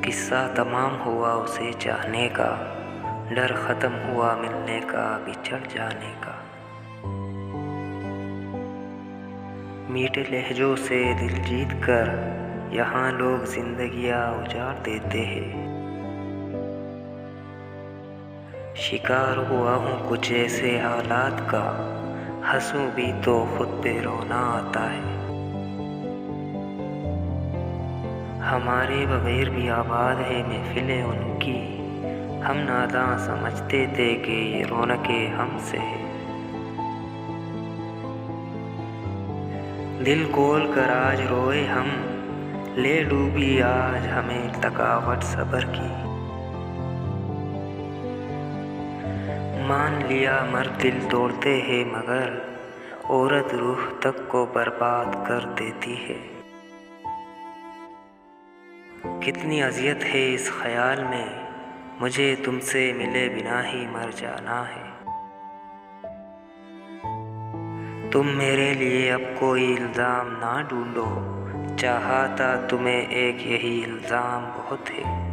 किस्सा तमाम हुआ उसे चाहने का, डर ख़त्म हुआ मिलने का, बिछड़ जाने का। मीठे लहजों से दिल जीत कर यहाँ लोग जिंदगियाँ उजाड़ देते हैं। शिकार हुआ हूँ कुछ ऐसे हालात का, हंसूं भी तो खुद पे रोना आता है। हमारे बगैर भी आबाद है महफिलें उनकी, हम नादां समझते थे कि ये रौनकें हमसे है। दिल खोल कर आज रोए हम, ले डूबी आज हमें थकावट सब्र की। मान लिया मर्द दिल तोड़ते हैं मगर औरत रूह तक को बर्बाद कर देती है। कितनी अज़ियत है इस ख़याल में, मुझे तुमसे मिले बिना ही मर जाना है। तुम मेरे लिए अब कोई इल्ज़ाम ना ढूंढो, चाहा था तुम्हें एक यही इल्ज़ाम बहुत है।